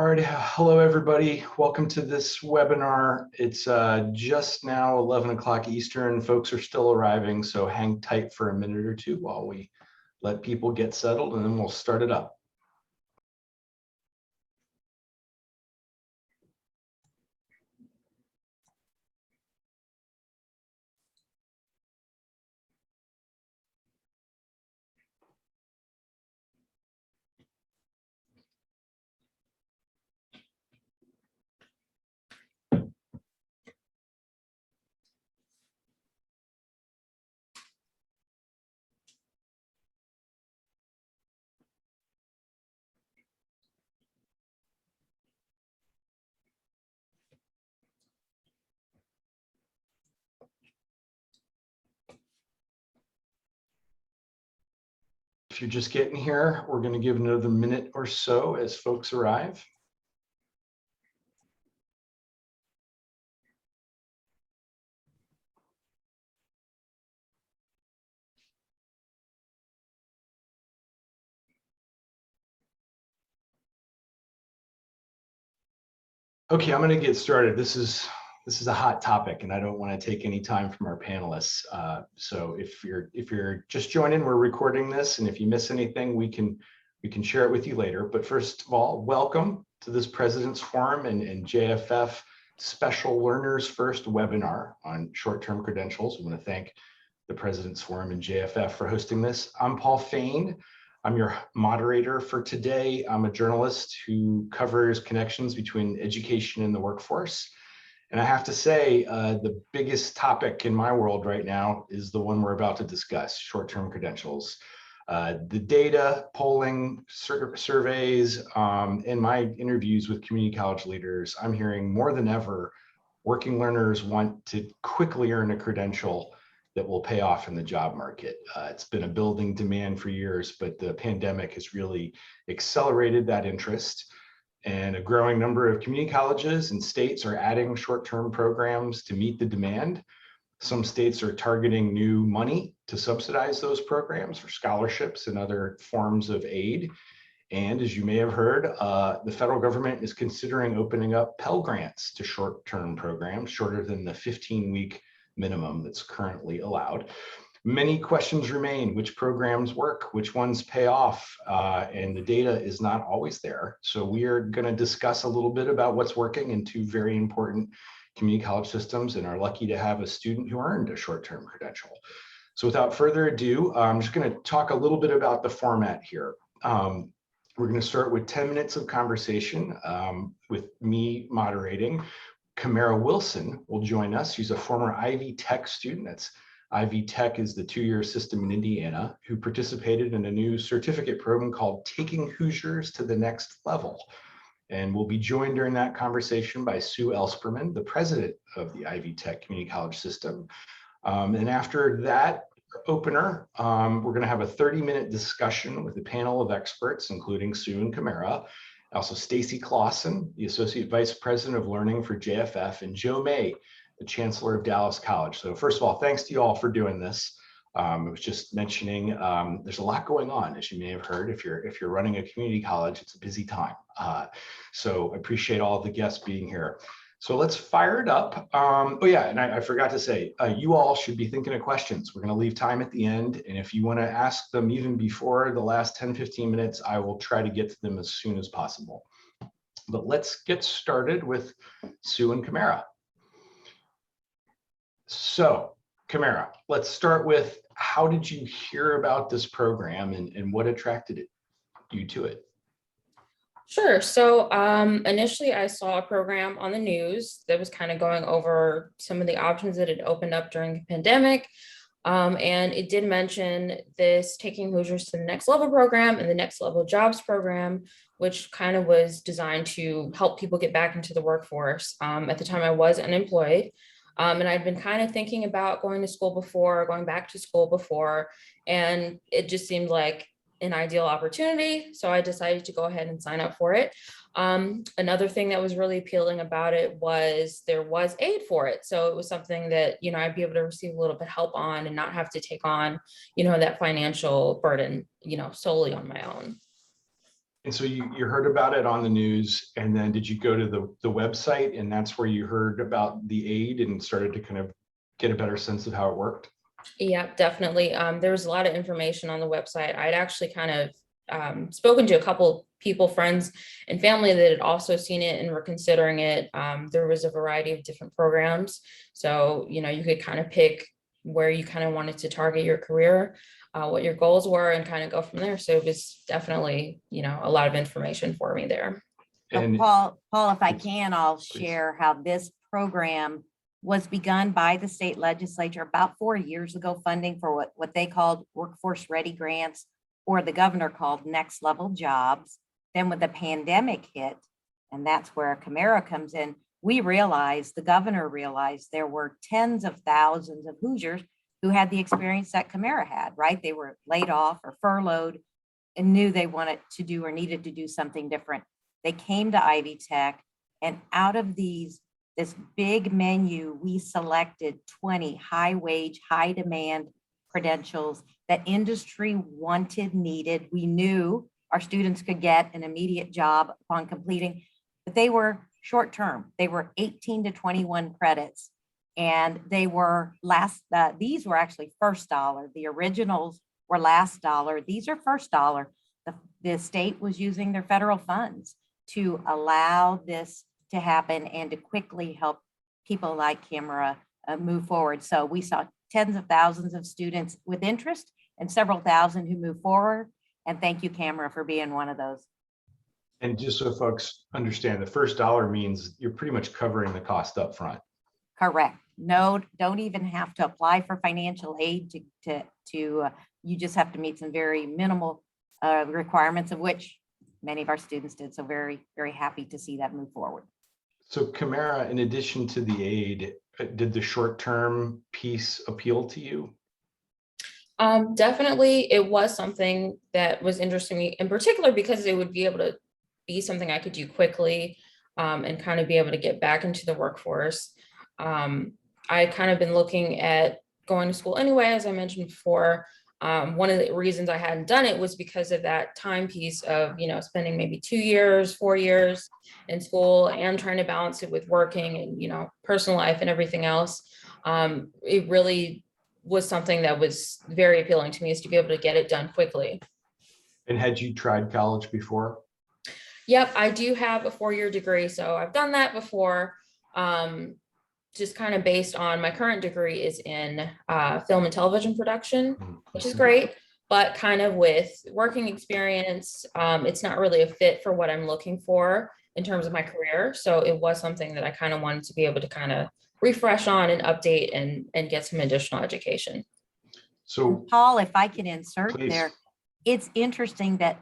All right, hello everybody. Welcome to this webinar. It's just now 11 o'clock Eastern. Folks are still arriving, so hang tight for a minute or two while we let people get settled, and then we'll start it up. If you're just getting here, we're going to give another minute or so as folks arrive. Okay, I'm going to get started. This is a hot topic, and I don't want to take any time from our panelists. So if you're just joining, we're recording this, and if you miss anything, we can share it with you later. But first of all, welcome to this President's Forum and JFF Special Learners First webinar on short-term credentials. I want to thank the President's Forum and JFF for hosting this. I'm Paul Fain. I'm your moderator for today. I'm a journalist who covers connections between education and the workforce. And I have to say, the biggest topic in my world right now is the one we're about to discuss, short-term credentials. The data, polling, surveys, and my interviews with community college leaders, I'm hearing more than ever, working learners want to quickly earn a credential that will pay off in the job market. It's been a building demand for years, but the pandemic has really accelerated that interest. And a growing number of community colleges and states are adding short-term programs to meet the demand. Some states are targeting new money to subsidize those programs for scholarships and other forms of aid. And as you may have heard, the federal government is considering opening up Pell Grants to short-term programs, shorter than the 15-week minimum that's currently allowed. Many questions remain: which programs work, which ones pay off, and the data is not always there. So we are going to discuss a little bit about what's working in two very important community college systems, and are lucky to have a student who earned a short-term credential. So without further ado, I'm just going to talk a little bit about the format here. We're going to start with 10 minutes of conversation with me moderating. Camara Wilson will join us. She's a former Ivy Tech student. That's Ivy Tech is the two-year system in Indiana, who participated in a new certificate program called Taking Hoosiers to the Next Level. And we'll be joined during that conversation by Sue Elsperman, the president of the Ivy Tech Community College System. And after that opener, we're going to have a 30-minute discussion with a panel of experts, including Sue and Camara. Also, Stacy Clausen, the Associate Vice President of Learning for JFF, and Joe May, the Chancellor of Dallas College. So first of all, thanks to you all for doing this. I was just mentioning there's a lot going on, as you may have heard. If you're running a community college, it's a busy time. So I appreciate all the guests being here. So let's fire it up. Oh yeah, and I forgot to say, you all should be thinking of questions. We're going to leave time at the end, and if you want to ask them even before the last 10-15 minutes, I will try to get to them as soon as possible. But let's get started with Sue and Camara. So Camara, let's start with, how did you hear about this program and what attracted you to it? Sure. So initially I saw a program on the news that was kind of going over some of the options that had opened up during the pandemic. And it did mention this Taking Hoosiers to the Next Level program and the Next Level Jobs program, which kind of was designed to help people get back into the workforce. At the time I was unemployed. And I'd been kind of thinking about going to school before, going back to school before, and it just seemed like an ideal opportunity. So I decided to go ahead and sign up for it. Another thing that was really appealing about it was there was aid for it. So it was something that, I'd be able to receive a little bit of help on and not have to take on, that financial burden, solely on my own. And so you heard about it on the news, and then did you go to the website, and that's where you heard about the aid and started to kind of get a better sense of how it worked? Yeah, definitely. There was a lot of information on the website. I'd actually kind of spoken to a couple people, friends and family that had also seen it and were considering it. There was a variety of different programs. So, you could kind of pick where you kind of wanted to target your career, what your goals were, and kind of go from there. So it was definitely, a lot of information for me there. So And Paul, if I Please. can, I'll Please. share how this program was begun by the state legislature about 4 years ago, funding for what they called workforce ready grants, or the governor called next level jobs. Then when the pandemic hit, and that's where Camara comes in, the governor realized there were tens of thousands of Hoosiers who had the experience that Camara had, right? They were laid off or furloughed and knew they wanted to do or needed to do something different. They came to Ivy Tech, and out of this big menu, we selected 20 high wage, high demand credentials that industry wanted, needed. We knew our students could get an immediate job upon completing, but they were short term. They were 18 to 21 credits, and they were these were actually first dollar. The originals were last dollar. These are first dollar. The state was using their federal funds to allow this to happen and to quickly help people like Camara move forward. So we saw tens of thousands of students with interest and several thousand who move forward. And thank you, Camara, for being one of those. And just so folks understand, the first dollar means you're pretty much covering the cost up front. Correct. No, don't even have to apply for financial aid you just have to meet some very minimal requirements, of which many of our students did. So very, very happy to see that move forward. So Camara, in addition to the aid, did the short-term piece appeal to you? Definitely, it was something that was interesting to me in particular because it would be able to be something I could do quickly and kind of be able to get back into the workforce. I kind of been looking at going to school anyway, as I mentioned before. One of the reasons I hadn't done it was because of that time piece of, spending maybe 2 years, 4 years in school and trying to balance it with working and, personal life and everything else. It really was something that was very appealing to me, is to be able to get it done quickly. And had you tried college before? Yep, I do have a 4-year degree, so I've done that before. Just kind of based on my current degree is in film and television production, which is great, but kind of with working experience, it's not really a fit for what I'm looking for in terms of my career. So it was something that I kind of wanted to be able to kind of refresh on and update and get some additional education. So Paul, if I can insert please. there, it's interesting that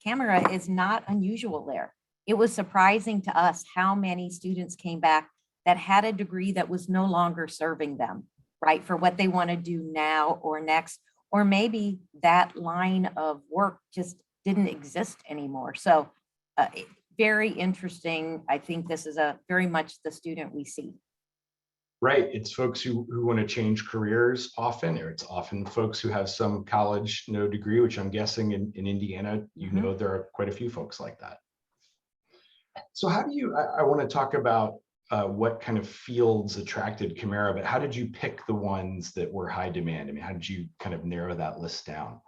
Camara is not unusual there. It was surprising to us how many students came back that had a degree that was no longer serving them, right, for what they want to do now or next, or maybe that line of work just didn't exist anymore. So very interesting. I think this is very much the student we see. Right, it's folks who want to change careers often, or it's often folks who have some college, no degree, which I'm guessing in Indiana, there are quite a few folks like that. So how do you, I want to talk about what kind of fields attracted Camara, but how did you pick the ones that were high demand? I mean, how did you kind of narrow that list down?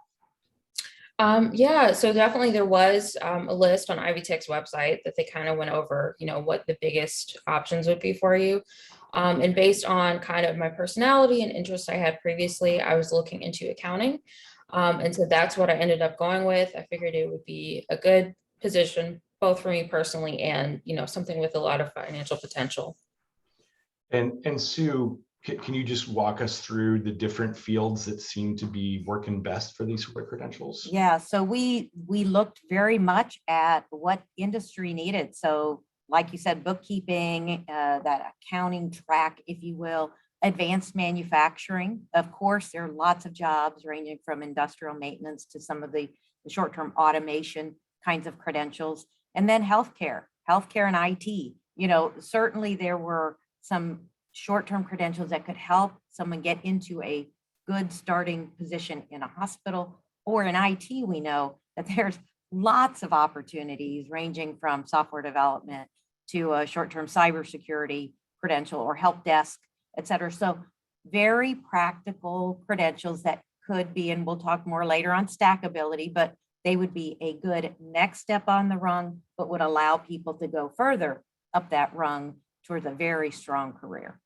Yeah, so definitely there was a list on Ivy Tech's website that they kind of went over, what the biggest options would be for you. And based on kind of my personality and interests I had previously, I was looking into accounting. And so that's what I ended up going with. I figured it would be a good position, both for me personally and, something with a lot of financial potential. And Sue, can you just walk us through the different fields that seem to be working best for these sort of credentials? Yeah, so we looked very much at what industry needed. So like you said, bookkeeping, that accounting track, if you will, advanced manufacturing. Of course, there are lots of jobs ranging from industrial maintenance to some of the short-term automation kinds of credentials. And then healthcare and IT. Certainly there were some short-term credentials that could help someone get into a good starting position in a hospital or in IT. We know that there's lots of opportunities ranging from software development to a short-term cybersecurity credential or help desk, et cetera. So very practical credentials that could be, and we'll talk more later on stackability, but they would be a good next step on the rung, but would allow people to go further up that rung towards a very strong career.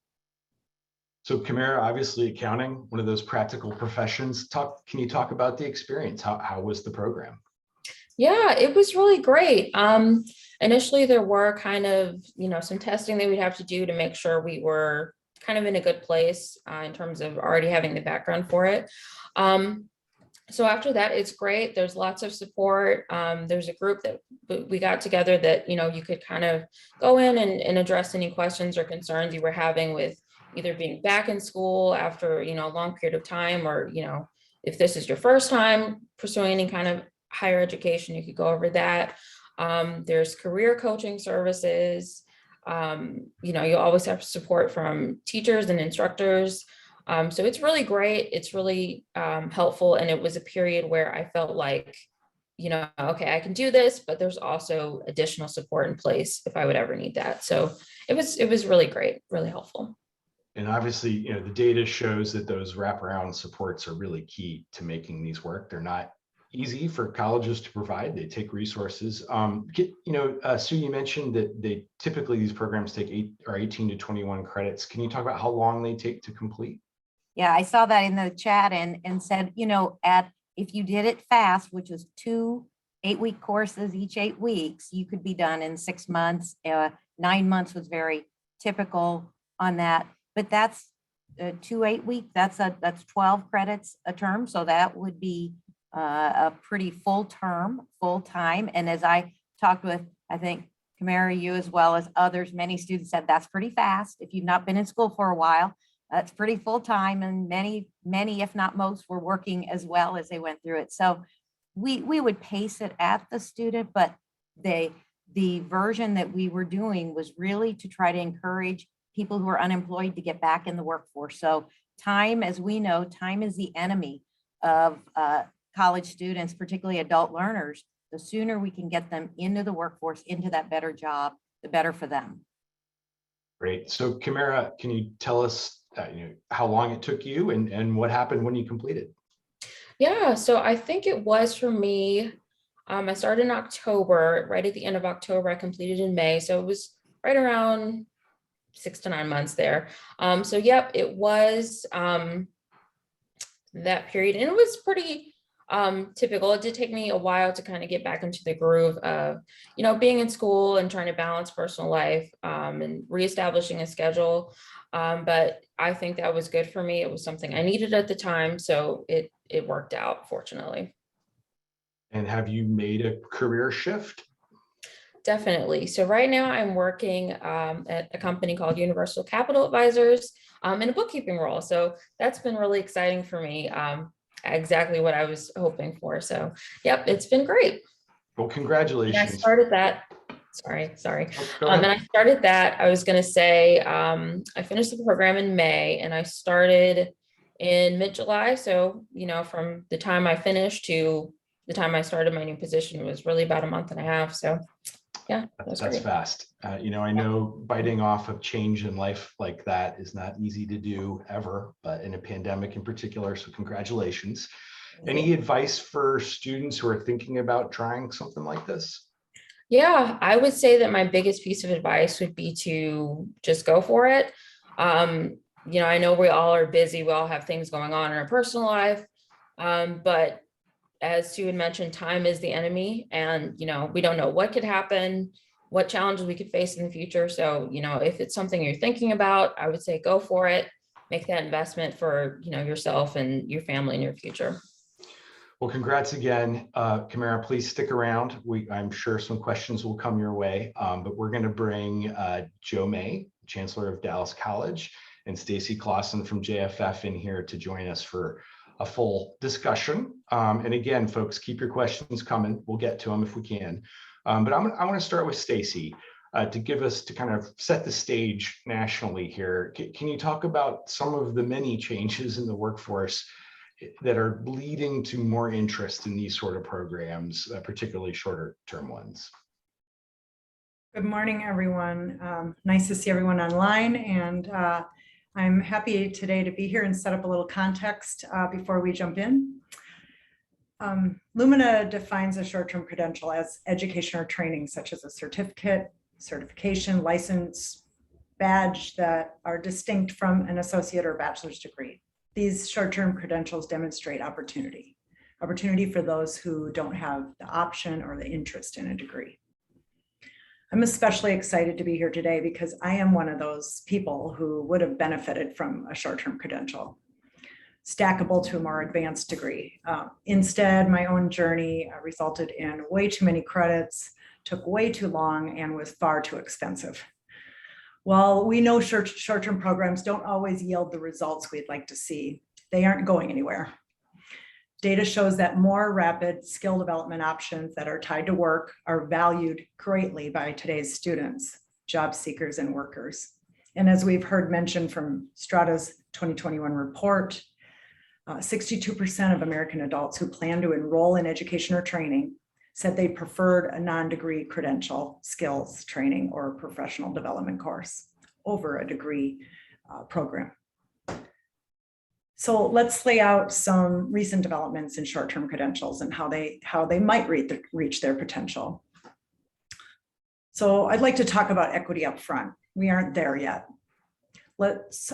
So Camara, obviously accounting, one of those practical professions. Can you talk about the experience? How was the program? Yeah, it was really great. Initially there were kind of, some testing that we'd have to do to make sure we were kind of in a good place in terms of already having the background for it. So after that, it's great. There's lots of support. There's a group that we got together that, you could kind of go in and address any questions or concerns you were having with either being back in school after, a long period of time, or, if this is your first time pursuing any kind of higher education, you could go over that. There's career coaching services. You always have support from teachers and instructors. So it's really great. It's really helpful. And it was a period where I felt like, okay, I can do this, but there's also additional support in place if I would ever need that. So it was really great, really helpful. And obviously, the data shows that those wraparound supports are really key to making these work. They're not easy for colleges to provide. They take resources. Sue, you mentioned that these programs take 18 to 21 credits. Can you talk about how long they take to complete? Yeah, I saw that in the chat and said, if you did it fast, which was 2 8-week courses each 8 weeks, you could be done in 6 months. 9 months was very typical on that. But that's 2 8-week. That's 12 credits a term. So that would be a pretty full time. And as I talked with, I think, Camara, you as well as others, many students said that's pretty fast. If you've not been in school for a while, that's pretty full time. And many, if not most, were working as well as they went through it. So we would pace it at the student, but the version that we were doing was really to try to encourage people who are unemployed to get back in the workforce. So time, as we know, time is the enemy of college students, particularly adult learners. The sooner we can get them into the workforce, into that better job, the better for them. Great. So Camara, can you tell us how long it took you and what happened when you completed? Yeah, so I think it was for me, I started in October, right at the end of October, I completed in May. So it was right around 6 to 9 months there. So yep, it was that period, and it was pretty typical. It did take me a while to kind of get back into the groove of, being in school and trying to balance personal life and reestablishing a schedule. But I think that was good for me. It was something I needed at the time. So it worked out, fortunately. And have you made a career shift? Definitely. So right now I'm working at a company called Universal Capital Advisors in a bookkeeping role. So that's been really exciting for me. Exactly what I was hoping for. So, yep, it's been great. Well, congratulations. And I started that. Sorry. Oh, And I started that. I was going to say, I finished the program in May and I started in mid-July. So, from the time I finished to the time I started my new position was really about a month and a half. So, yeah, that's great. fast. I know biting off of change in life like that is not easy to do ever, but in a pandemic in particular. So congratulations. Any advice for students who are thinking about trying something like this? Yeah, I would say that my biggest piece of advice would be to just go for it. I know we all are busy. We all have things going on in our personal life. But as Sue had mentioned, time is the enemy, and, we don't know what could happen, what challenges we could face in the future. So, if it's something you're thinking about, I would say go for it, make that investment for, yourself and your family and your future. Well, congrats again, Camara. Please stick around. I'm sure some questions will come your way, but we're going to bring Joe May, Chancellor of Dallas College, and Stacy Clausen from JFF in here to join us for a full discussion. And again, folks, keep your questions coming. We'll get to them if we can. But I want to start with Stacy to kind of set the stage nationally here. Can you talk about some of the many changes in the workforce that are leading to more interest in these sort of programs, particularly shorter term ones? Good morning, everyone. Nice to see everyone online, and I'm happy today to be here and set up a little context before we jump in. Lumina defines a short-term credential as education or training, such as a certificate, certification, license, badge that are distinct from an associate or bachelor's degree. These short-term credentials demonstrate opportunity for those who don't have the option or the interest in a degree. I'm especially excited to be here today because I am one of those people who would have benefited from a short-term credential, stackable to a more advanced degree. Instead, my own journey resulted in way too many credits, took way too long, and was far too expensive. While we know short-term programs don't always yield the results we'd like to see, they aren't going anywhere. Data shows that more rapid skill development options that are tied to work are valued greatly by today's students, job seekers, and workers. And as we've heard mentioned from Strata's 2021 report, 62% of American adults who plan to enroll in education or training said they preferred a non-degree credential, skills training, or professional development course over a degree program. So let's lay out some recent developments in short-term credentials and how they might reach their potential. So I'd like to talk about equity up front. We aren't there yet. There's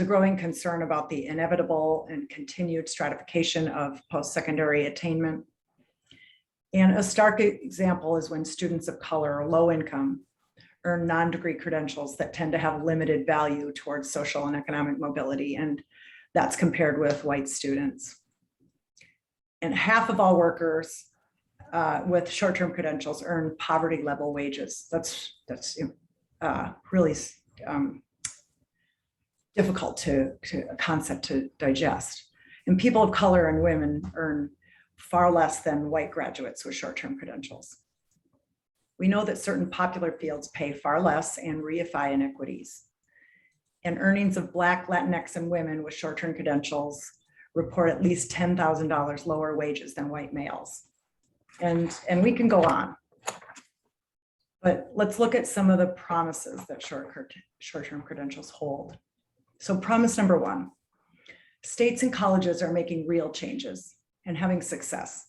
a growing concern about the inevitable and continued stratification of post-secondary attainment. And a stark example is when students of color or low income earn non-degree credentials that tend to have limited value towards social and economic mobility, and that's compared with white students. And half of all workers with short-term credentials earn poverty level wages. That's really difficult to a concept to digest. And people of color and women earn far less than white graduates with short-term credentials. We know that certain popular fields pay far less and reify inequities. And earnings of Black, Latinx, and women with short-term credentials report at least $10,000 lower wages than white males. And we can go on. But let's look at some of the promises that short-term credentials hold. So promise number one, states and colleges are making real changes and having success.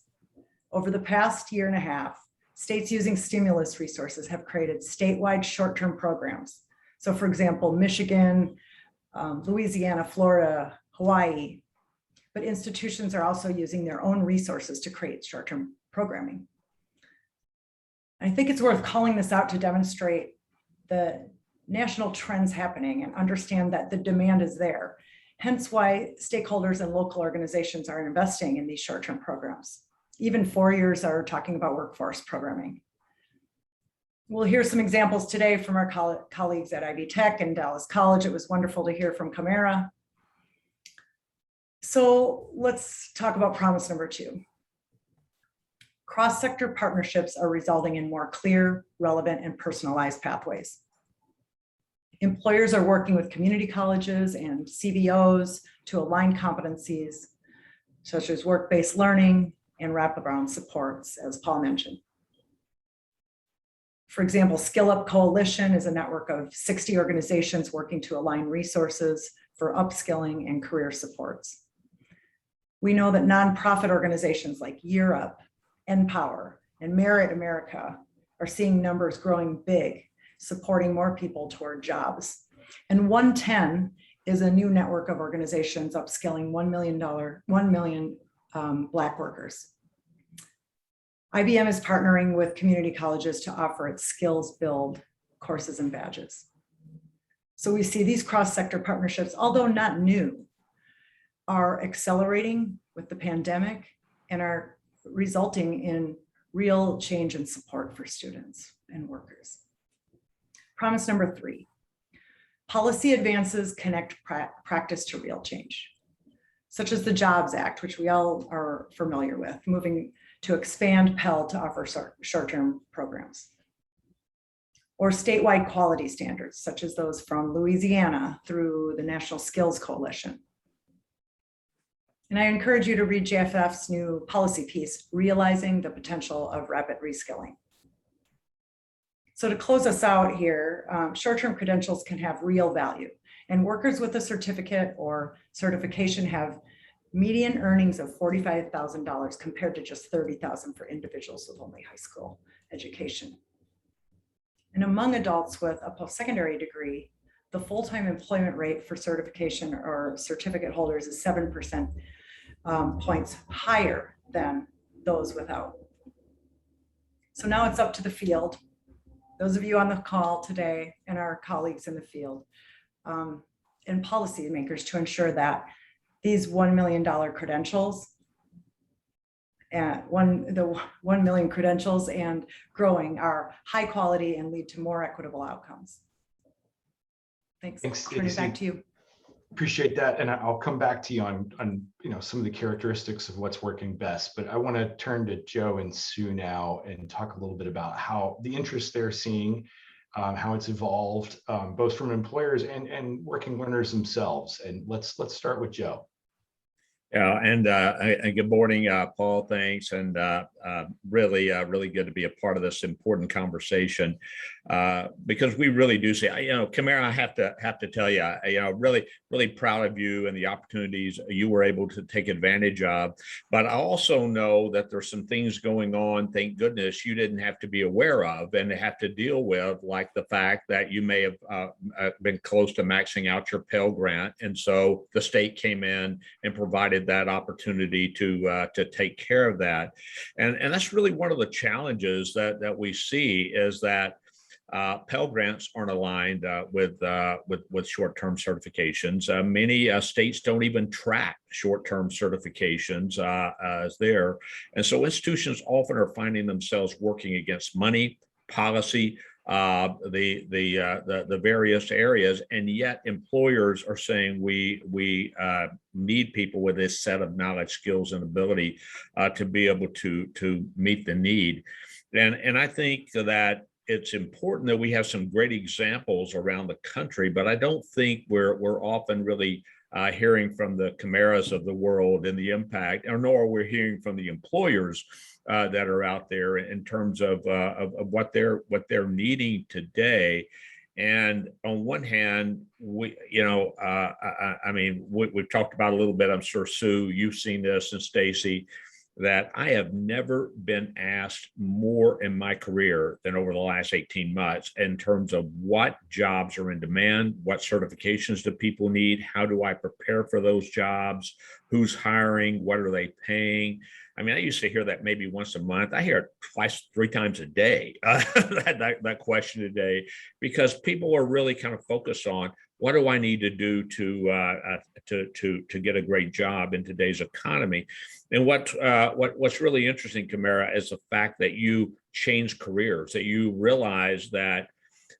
Over the past year and a half, states using stimulus resources have created statewide short-term programs. So for example, Michigan, Louisiana, Florida, Hawaii, but institutions are also using their own resources to create short-term programming. I think it's worth calling this out to demonstrate the national trends happening and understand that the demand is there. Hence why stakeholders and local organizations are investing in these short-term programs. Even 4 years are talking about workforce programming. We'll hear some examples today from our colleagues at Ivy Tech and Dallas College. It was wonderful to hear from Camara. So let's talk about promise number two. Cross-sector partnerships are resulting in more clear, relevant, and personalized pathways. Employers are working with community colleges and CBOs to align competencies such as work-based learning and wraparound supports, as Paul mentioned. For example, Skill Up Coalition is a network of 60 organizations working to align resources for upskilling and career supports. We know that nonprofit organizations like Year Up, Empower, and Merit America are seeing numbers growing big, supporting more people toward jobs. And 110 is a new network of organizations upskilling 1 million Black workers. IBM is partnering with community colleges to offer its skills build courses and badges. So we see these cross-sector partnerships, although not new, are accelerating with the pandemic and are resulting in real change and support for students and workers. Promise number three, policy advances connect practice to real change, such as the Jobs Act, which we all are familiar with, moving to expand Pell to offer short-term programs, or statewide quality standards, such as those from Louisiana through the National Skills Coalition. And I encourage you to read JFF's new policy piece, Realizing the Potential of Rapid Reskilling. So to close us out here, short-term credentials can have real value, and workers with a certificate or certification have median earnings of $45,000 compared to just $30,000 for individuals with only high school education. And among adults with a post-secondary degree, the full-time employment rate for certification or certificate holders is 7% points higher than those without. So now it's up to the field, those of you on the call today and our colleagues in the field, and policymakers to ensure that these $1 million credentials and the 1 million credentials and growing are high quality and lead to more equitable outcomes. Thanks. Turn it back to you. Appreciate that, and I'll come back to you on some of the characteristics of what's working best. But I want to turn to Joe and Sue now and talk a little bit about how the interest they're seeing, how it's evolved, both from employers and working learners themselves. And let's start with Joe. Yeah, and good morning, Paul. Thanks, and really good to be a part of this important conversation because we really do see. Camara, I have to tell you, really proud of you and the opportunities you were able to take advantage of. But I also know that there's some things going on, thank goodness, you didn't have to be aware of and have to deal with, like the fact that you may have been close to maxing out your Pell Grant, and so the state came in and provided that opportunity to take care of that, and that's really one of the challenges that we see is that Pell Grants aren't aligned with short-term certifications. Many states don't even track short-term certifications as there, and so institutions often are finding themselves working against money, policy, the various areas, and yet employers are saying we need people with this set of knowledge, skills, and ability to be able to meet the need. And I think that it's important that we have some great examples around the country, but I don't think we're often really hearing from the Camaras of the world and the impact, or nor we're hearing from the employers that are out there in terms of what they're needing today. And on one hand, we've talked about a little bit. I'm sure Sue, you've seen this, and Stacy, that I have never been asked more in my career than over the last 18 months in terms of what jobs are in demand, what certifications do people need, how do I prepare for those jobs, who's hiring, what are they paying. I mean, I used to hear that maybe once a month. I hear it twice, 3 times a day, that question today, because people are really kind of focused on what do I need to do to get a great job in today's economy. And what's really interesting, Camara, is the fact that you change careers, that you realize that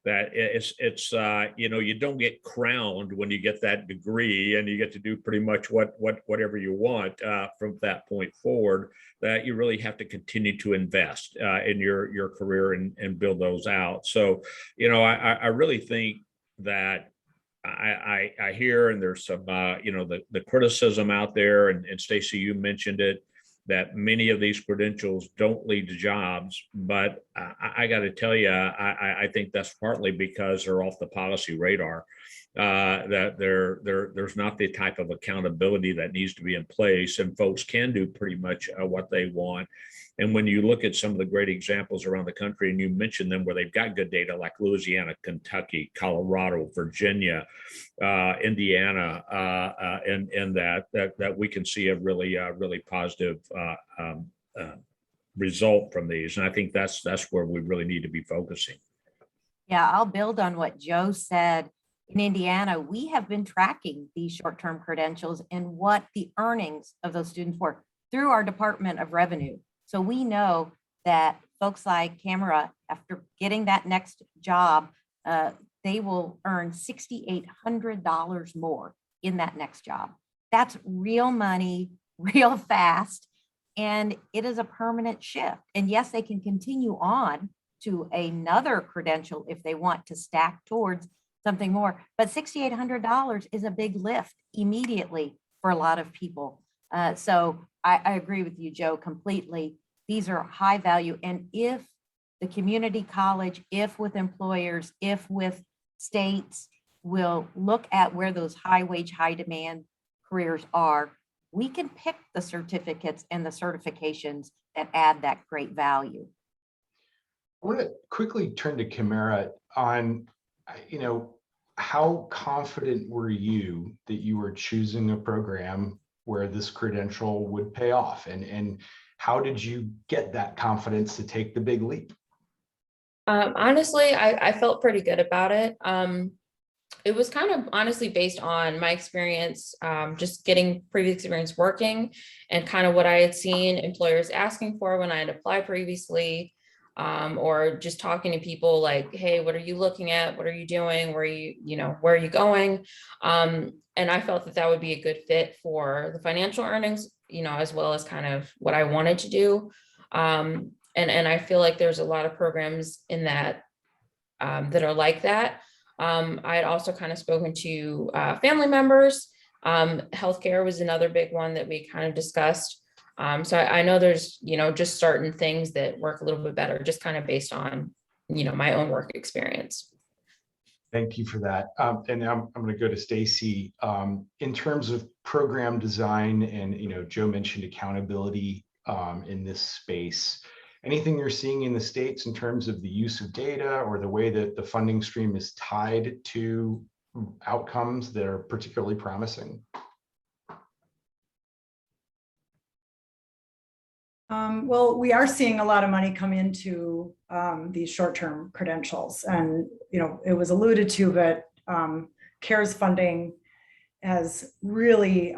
it's you don't get crowned when you get that degree and you get to do pretty much whatever you want from that point forward, that you really have to continue to invest in your career and build those out. So I really think that I hear, and there's some the criticism out there, and Stacy, you mentioned it, that many of these credentials don't lead to jobs, but I got to tell you, I think that's partly because they're off the policy radar. That there's not the type of accountability that needs to be in place, and folks can do pretty much what they want. And when you look at some of the great examples around the country, and you mentioned them where they've got good data, like Louisiana, Kentucky, Colorado, Virginia, Indiana, and that we can see a really positive result from these. And I think that's where we really need to be focusing. Yeah, I'll build on what Joe said. In Indiana, we have been tracking these short-term credentials and what the earnings of those students were through our Department of Revenue. So we know that folks like Camara, after getting that next job, they will earn $6,800 more in that next job. That's real money, real fast, and it is a permanent shift. And yes, they can continue on to another credential if they want to stack towards something more, but $6,800 is a big lift immediately for a lot of people. So I agree with you, Joe, completely. These are high value. And if the community college, if with employers, if with states will look at where those high wage, high demand careers are, we can pick the certificates and the certifications that add that great value. I want to quickly turn to Camara on, how confident were you that you were choosing a program where this credential would pay off? And how did you get that confidence to take the big leap? Honestly, I felt pretty good about it. It was kind of honestly based on my experience, just getting previous experience working and kind of what I had seen employers asking for when I had applied previously, or just talking to people like, hey, what are you looking at? What are you doing? Where are you going? And I felt that that would be a good fit for the financial earnings, as well as kind of what I wanted to do. And I feel like there's a lot of programs in that that are like that. I had also kind of spoken to family members. Healthcare was another big one that we kind of discussed. So I know there's, just certain things that work a little bit better, just kind of based on, my own work experience. Thank you for that. And now I'm going to go to Stacy. In terms of program design, and Joe mentioned accountability in this space. Anything you're seeing in the States in terms of the use of data or the way that the funding stream is tied to outcomes that are particularly promising? Well, we are seeing a lot of money come into these short-term credentials, and it was alluded to, but CARES funding has really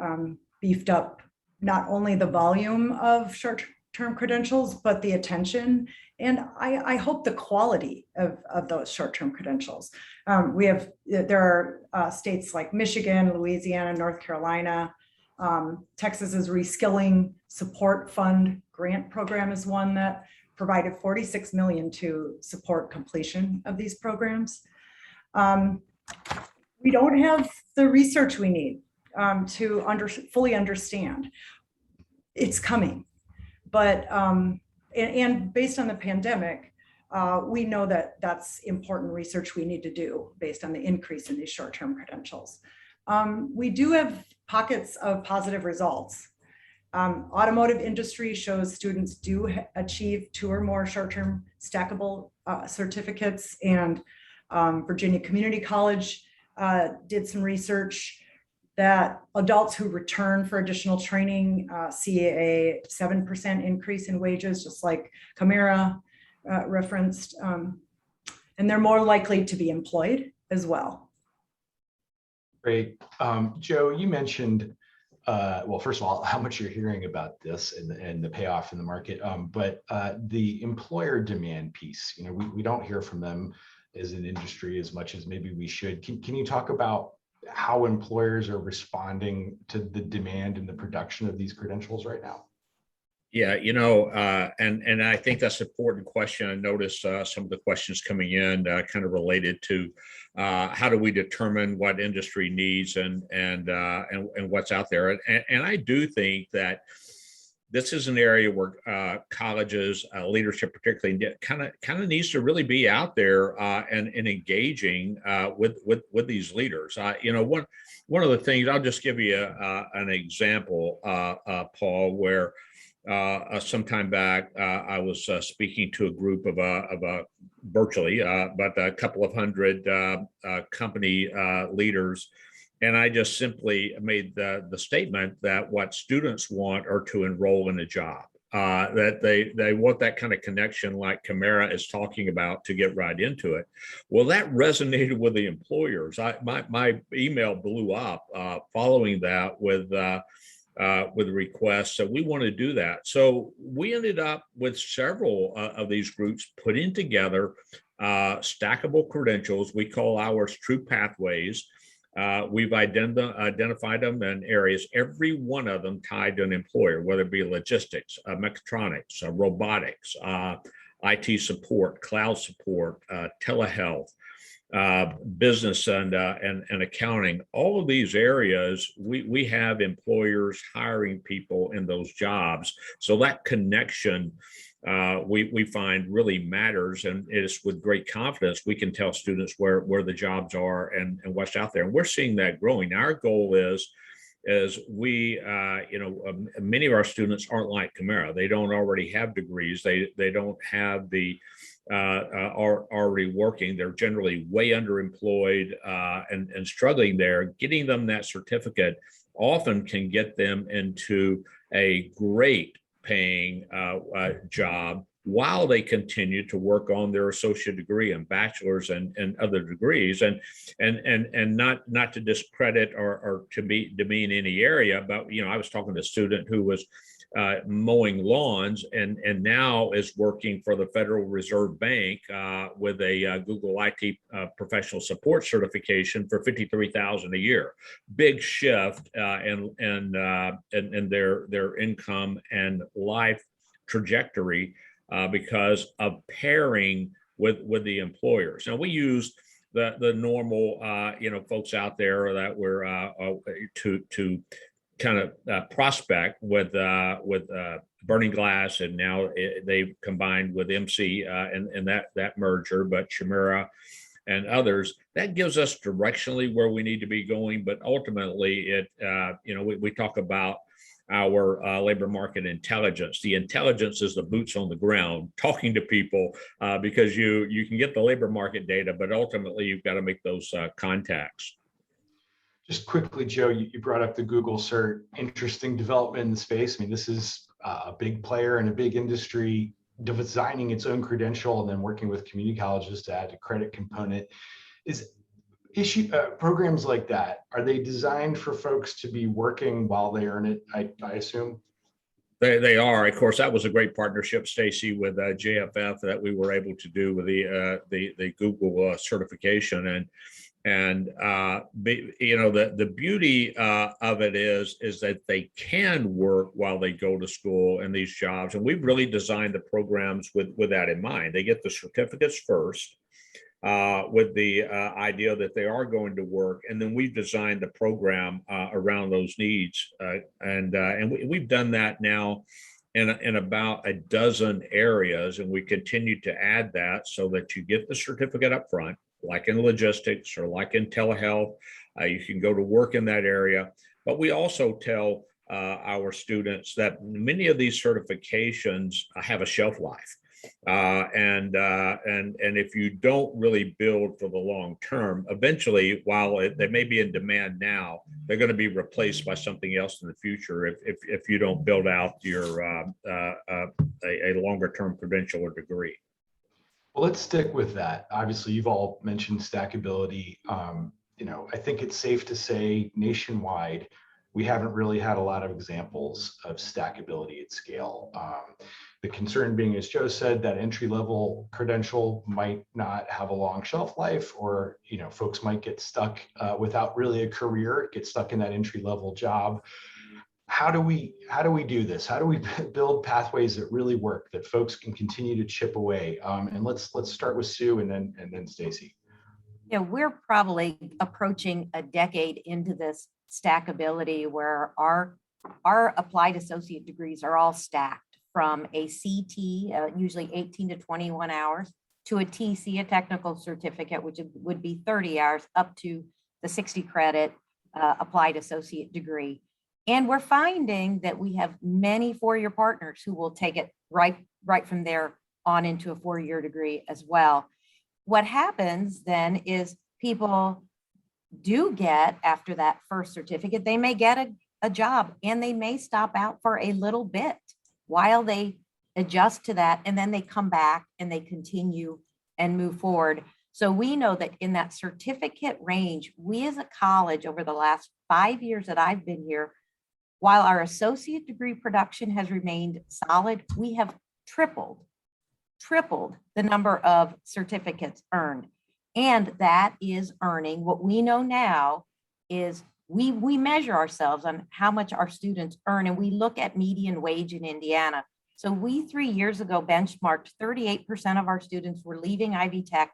beefed up not only the volume of short-term credentials, but the attention, and I hope the quality of those short-term credentials. There are states like Michigan, Louisiana, North Carolina. Texas's Reskilling Support Fund grant program is one that provided $46 million to support completion of these programs. We don't have the research we need to fully understand. It's coming, but and based on the pandemic, we know that that's important research we need to do based on the increase in these short-term credentials. We do have pockets of positive results. Automotive industry shows students do achieve 2 or more short-term stackable certificates, and Virginia Community College did some research that adults who return for additional training see a 7% increase in wages, just like Camara referenced, and they're more likely to be employed as well. Great. Joe, you mentioned, well, first of all, how much you're hearing about this and the payoff in the market, but the employer demand piece, we don't hear from them as an industry as much as maybe we should. Can you talk about how employers are responding to the demand and the production of these credentials right now? Yeah, and I think that's an important question. I noticed some of the questions coming in kind of related to how do we determine what industry needs and what's out there. And I do think that this is an area where colleges, leadership particularly, kind of needs to really be out there and engaging with these leaders. One of the things, I'll just give you an example, Paul, where some time back, I was speaking to a group of virtually, but a couple of hundred company leaders. And I just simply made the statement that what students want are to enroll in a job, that they want that kind of connection like Camara is talking about to get right into it. Well, that resonated with the employers. My email blew up following that with requests. So we want to do that. So we ended up with several of these groups putting together stackable credentials. We call ours True Pathways. We've identified them in areas, every one of them tied to an employer, whether it be logistics, mechatronics, robotics, IT support, cloud support, telehealth. business and accounting, all of these areas, we have employers hiring people in those jobs. So that connection we find really matters, and it's with great confidence we can tell students where the jobs are and what's out there. And we're seeing that growing. Our goal is we, many of our students aren't like Camara. They don't already have degrees. They don't have the are already working. They're generally way underemployed and struggling there. Getting them that certificate often can get them into a great paying job while they continue to work on their associate degree and bachelor's and other degrees, and not to discredit or to demean any area, but I was talking to a student who was mowing lawns and now is working for the Federal Reserve Bank with a Google IT professional support certification for $53,000 a year. Big shift in their income and life trajectory because of pairing with the employers. Now we use the normal folks out there that we're to kind of prospect with Burning Glass, and now they've combined with MC and that merger, but Shamira and others. That gives us directionally where we need to be going, but ultimately we talk about our labor market intelligence. The intelligence is the boots on the ground, talking to people, because you can get the labor market data, but ultimately you've got to make those contacts. Just quickly, Joe, you brought up the Google cert. Interesting development in the space. I mean, this is a big player in a big industry designing its own credential and then working with community colleges to add a credit component. Is programs like that, are they designed for folks to be working while they earn it, I assume? They are. Of course, that was a great partnership, Stacy, with JFF that we were able to do with the Google certification. And the beauty of it is that they can work while they go to school in these jobs. And we've really designed the programs with that in mind. They get the certificates first with the idea that they are going to work. And then we've designed the program around those needs. And we've done that now in about a dozen areas. And we continue to add that so that you get the certificate up front, like in logistics or like in telehealth. You can go to work in that area. But we also tell our students that many of these certifications have a shelf life. And if you don't really build for the long term, eventually, while they may be in demand now, they're going to be replaced by something else in the future if you don't build out your a longer term credential or degree. Well, let's stick with that. Obviously, you've all mentioned stackability. I think it's safe to say nationwide, we haven't really had a lot of examples of stackability at scale. The concern being, as Joe said, that entry-level credential might not have a long shelf life, or folks might get stuck without really a career, get stuck in that entry-level job. How do we do this? How do we build pathways that really work, that folks can continue to chip away? And let's start with Sue and then Stacy. We're probably approaching a decade into this stackability where our applied associate degrees are all stacked from a CT, usually 18 to 21 hours, to a TC, a technical certificate, which would be 30 hours, up to the 60 credit applied associate degree. And we're finding that we have many four-year partners who will take it right from there on into a four-year degree as well. What happens then is people do get, after that first certificate, they may get a job, and they may stop out for a little bit while they adjust to that, and then they come back and they continue and move forward. So we know that in that certificate range, we as a college over the last 5 years that I've been here, while our associate degree production has remained solid, we have tripled the number of certificates earned. And that is earning. What we know now is we measure ourselves on how much our students earn, and we look at median wage in Indiana. So we 3 years ago benchmarked 38% of our students were leaving Ivy Tech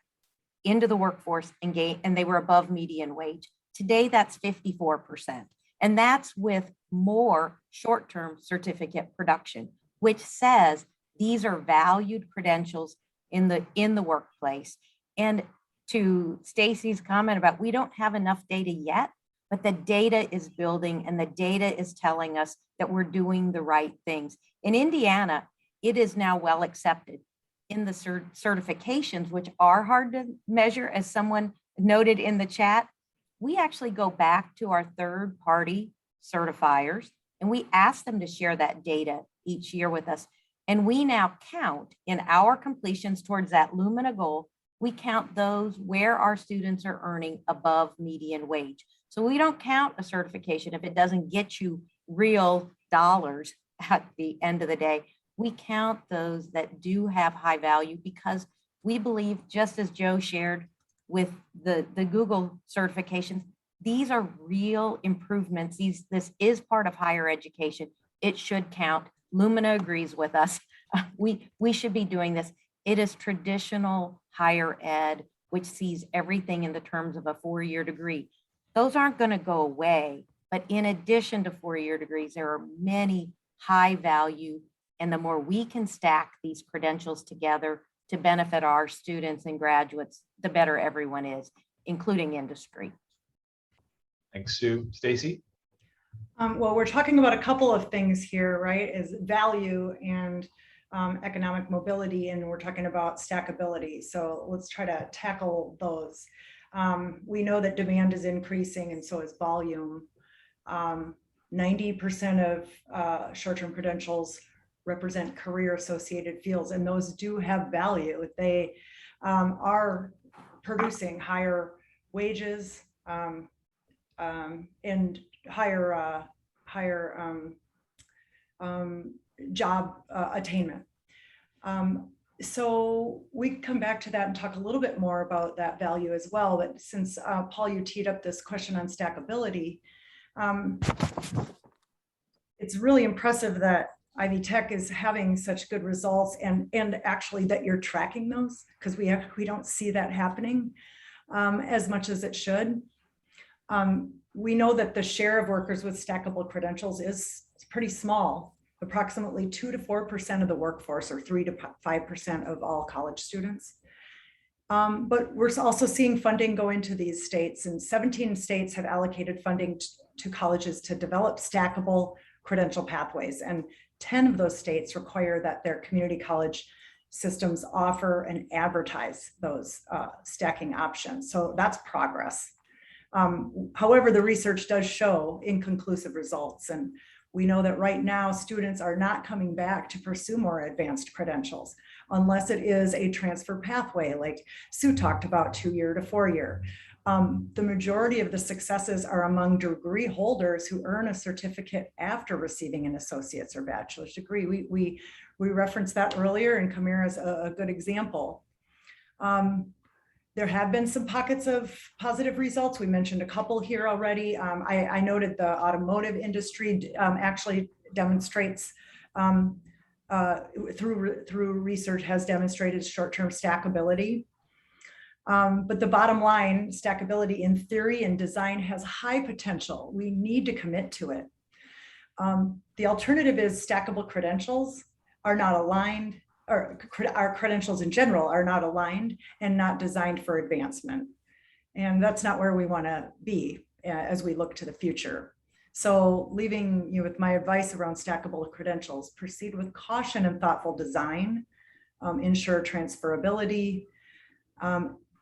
into the workforce and they were above median wage. Today, that's 54%. And that's with more short-term certificate production, which says these are valued credentials in the workplace. And to Stacy's comment about we don't have enough data yet, but the data is building and the data is telling us that we're doing the right things. In Indiana, it is now well accepted in the certifications, which are hard to measure, as someone noted in the chat. We actually go back to our third-party certifiers and we ask them to share that data each year with us. And we now count in our completions towards that Lumina goal, we count those where our students are earning above median wage. So we don't count a certification if it doesn't get you real dollars at the end of the day. We count those that do have high value because we believe, just as Joe shared with the Google certifications, these are real improvements. This is part of higher education. It should count. Lumina agrees with us. We should be doing this. It is traditional higher ed, which sees everything in the terms of a 4-year degree. Those aren't going to go away, but in addition to 4-year degrees, there are many high value, and the more we can stack these credentials together to benefit our students and graduates, the better everyone is, including industry. Thanks, Sue. Stacy? Well, we're talking about a couple of things here, right? Is value and economic mobility, and we're talking about stackability. So let's try to tackle those. We know that demand is increasing and so is volume. 90% of short-term credentials represent career-associated fields, and those do have value. They are producing higher wages and higher job attainment. So we can come back to that and talk a little bit more about that value as well. But since Paul, you teed up this question on stackability, it's really impressive that Ivy Tech is having such good results, and actually that you're tracking those, because we don't see that happening as much as it should. We know that the share of workers with stackable credentials is pretty small, approximately 2 to 4% of the workforce, or 3 to 5% of all college students. But we're also seeing funding go into these states, and 17 states have allocated funding to colleges to develop stackable credential pathways. And 10 of those states require that their community college systems offer and advertise those stacking options. So that's progress. However, the research does show inconclusive results. And we know that right now students are not coming back to pursue more advanced credentials unless it is a transfer pathway like Sue talked about, 2-year to 4-year. The majority of the successes are among degree holders who earn a certificate after receiving an associate's or bachelor's degree. We referenced that earlier, and Kamira is a good example. There have been some pockets of positive results. We mentioned a couple here already. I noted the automotive industry actually demonstrates, through research, has demonstrated short-term stackability. But the bottom line, stackability in theory and design has high potential. We need to commit to it. The alternative is stackable credentials are not aligned, or our credentials in general are not aligned and not designed for advancement. And that's not where we want to be as we look to the future. So leaving you with my advice around stackable credentials: proceed with caution and thoughtful design, ensure transferability,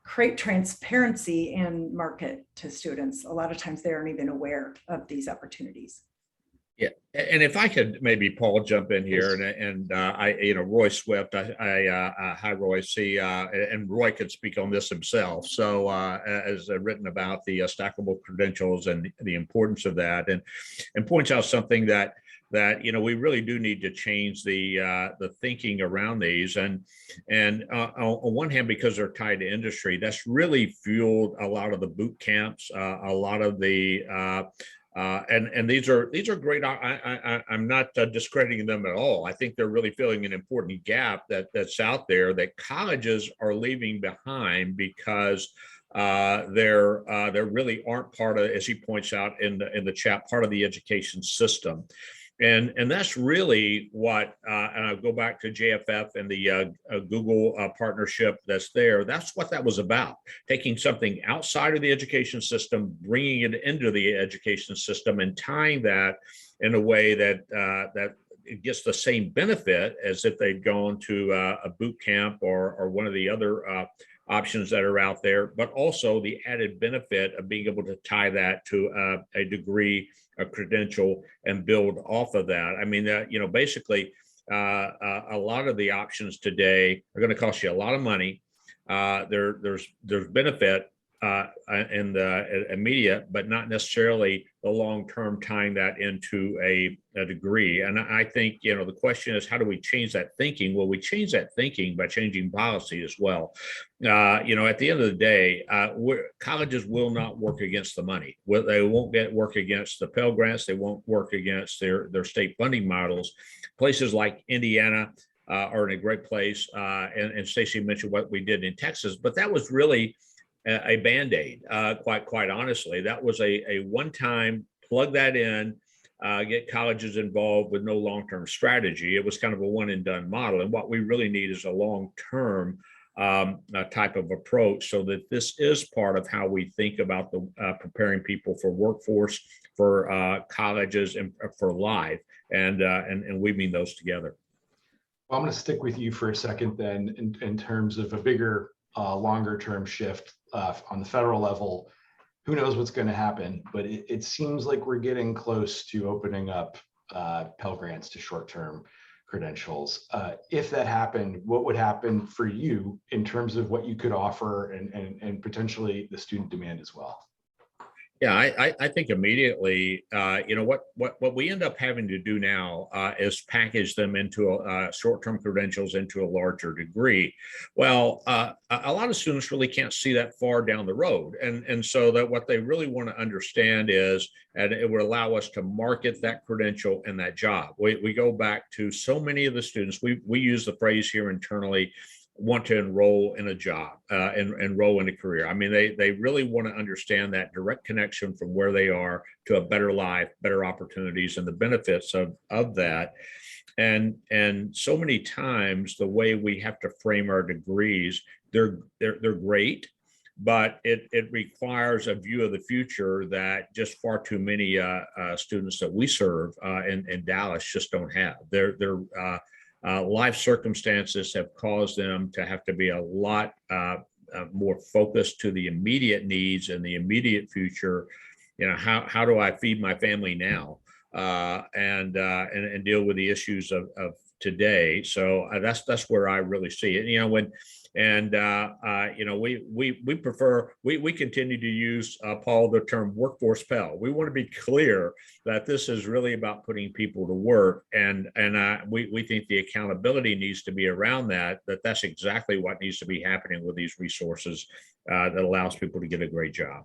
create transparency and market to students. A lot of times they aren't even aware of these opportunities. Yeah, and if I could maybe, Paul, jump in here, and Roy Swift, hi Roy, and Roy could speak on this himself. So as written about the stackable credentials and the importance of that, and points out something that we really do need to change the thinking around these, and on one hand, because they're tied to industry, that's really fueled a lot of the boot camps, a lot of the And these are great. I'm not discrediting them at all. I think they're really filling an important gap that's out there that colleges are leaving behind because they're really aren't part of, as he points out in the chat, part of the education system. And that's really what, and I'll go back to JFF and the Google partnership that's there. That's what that was about, taking something outside of the education system, bringing it into the education system and tying that in a way that that it gets the same benefit as if they'd gone to a boot camp or one of the other options that are out there, but also the added benefit of being able to tie that to a degree, a credential, and build off of that. I mean, basically, a lot of the options today are going to cost you a lot of money. There's benefit in the immediate, but not necessarily the long-term tying that into a degree. And I think, the question is, how do we change that thinking? Well, we change that thinking by changing policy as well. At the end of the day, colleges will not work against the money. They won't work against the Pell Grants. They won't work against their state funding models. Places like Indiana are in a great place. And Stacy mentioned what we did in Texas, but that was really a Band-Aid, quite honestly. That was a one-time plug that in, get colleges involved with no long-term strategy. It was kind of a one and done model. And what we really need is a long-term type of approach, so that this is part of how we think about the preparing people for workforce, for colleges, and for life, and weaving those together. Well, I'm going to stick with you for a second then in terms of a bigger, longer term shift on the federal level. Who knows what's going to happen, but it seems like we're getting close to opening up Pell Grants to short-term credentials. If that happened, what would happen for you in terms of what you could offer and potentially the student demand as well? Yeah, I think immediately, what we end up having to do now is package them into short-term credentials into a larger degree. Well, a lot of students really can't see that far down the road. And so that what they really want to understand is, and it would allow us to market that credential and that job. We go back to so many of the students, we use the phrase here internally, want to enroll in a job, and enroll in a career. I mean, they really want to understand that direct connection from where they are to a better life, better opportunities, and the benefits of that. And so many times the way we have to frame our degrees, they're great, but it requires a view of the future that just far too many students that we serve in Dallas just don't have. Life circumstances have caused them to have to be a lot more focused to the immediate needs and the immediate future. How do I feed my family now, and deal with the issues of today? So that's where I really see it. We continue to use, Paul, the term workforce Pell. We want to be clear that this is really about putting people to work, and we think the accountability needs to be around that's exactly what needs to be happening with these resources that allows people to get a great job.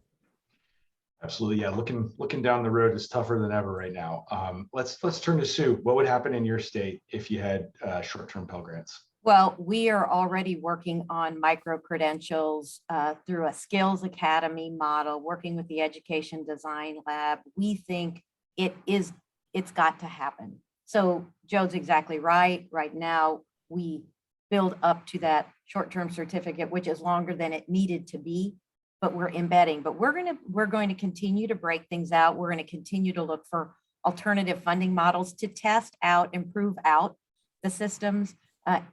Absolutely, yeah. Looking down the road is tougher than ever right now. Let's turn to Sue. What would happen in your state if you had short-term Pell Grants? Well, we are already working on micro credentials through a skills academy model, working with the Education Design Lab. We think it's got to happen. So Joe's exactly right. Right now, we build up to that short-term certificate, which is longer than it needed to be, but we're embedding. But we're going to continue to break things out. We're going to continue to look for alternative funding models to test out, improve out the systems.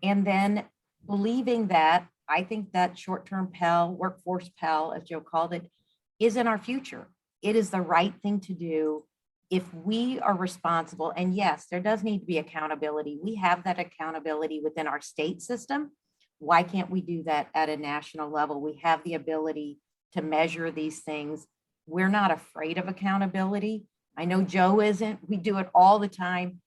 And then believing that, I think that short-term Pell, workforce Pell, as Joe called it, is in our future. It is the right thing to do if we are responsible. And yes, there does need to be accountability. We have that accountability within our state system. Why can't we do that at a national level? We have the ability to measure these things. We're not afraid of accountability. I know Joe isn't. We do it all the time.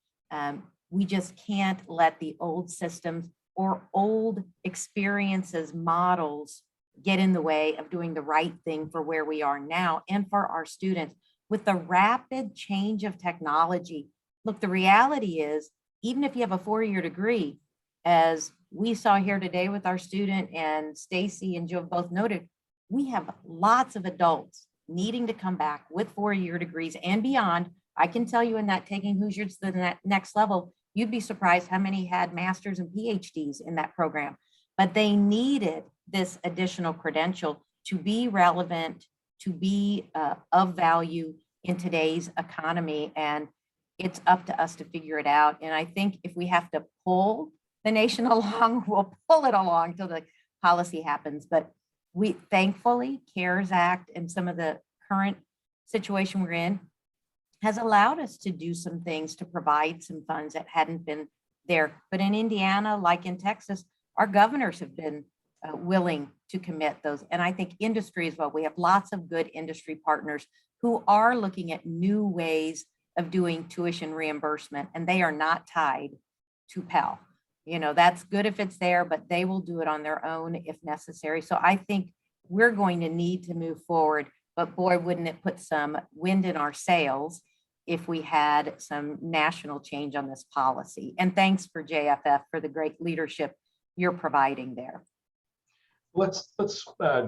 We just can't let the old systems or old experiences, models get in the way of doing the right thing for where we are now and for our students. with the rapid change of technology, look, the reality is, even if you have a 4-year degree, as we saw here today with our student and Stacy and Joe both noted, we have lots of adults needing to come back with 4-year degrees and beyond. I can tell you in that taking Hoosiers to the next level, you'd be surprised how many had masters and PhDs in that program, but they needed this additional credential to be relevant, to be of value in today's economy. And it's up to us to figure it out. And I think if we have to pull the nation along, we'll pull it along till the policy happens. But we thankfully, CARES Act and some of the current situation we're in has allowed us to do some things to provide some funds that hadn't been there. But in Indiana, like in Texas, our governors have been willing to commit those. And I think industry as well. We have lots of good industry partners who are looking at new ways of doing tuition reimbursement, and they are not tied to Pell. You know, that's good if it's there, but they will do it on their own if necessary. So I think we're going to need to move forward, but boy, wouldn't it put some wind in our sails if we had some national change on this policy. And thanks for JFF for the great leadership you're providing there. Let's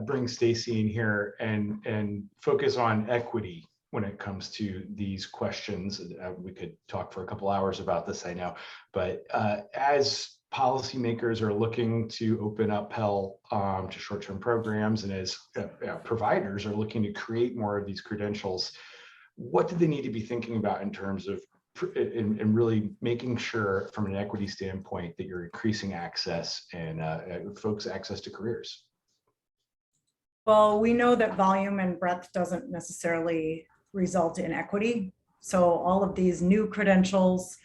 bring Stacy in here and focus on equity when it comes to these questions. We could talk for a couple hours about this, I know, but as policymakers are looking to open up Pell to short-term programs, and as providers are looking to create more of these credentials, what do they need to be thinking about in terms of and really making sure from an equity standpoint that you're increasing access and folks' access to careers? Well, we know that volume and breadth doesn't necessarily result in equity. So all of these new credentials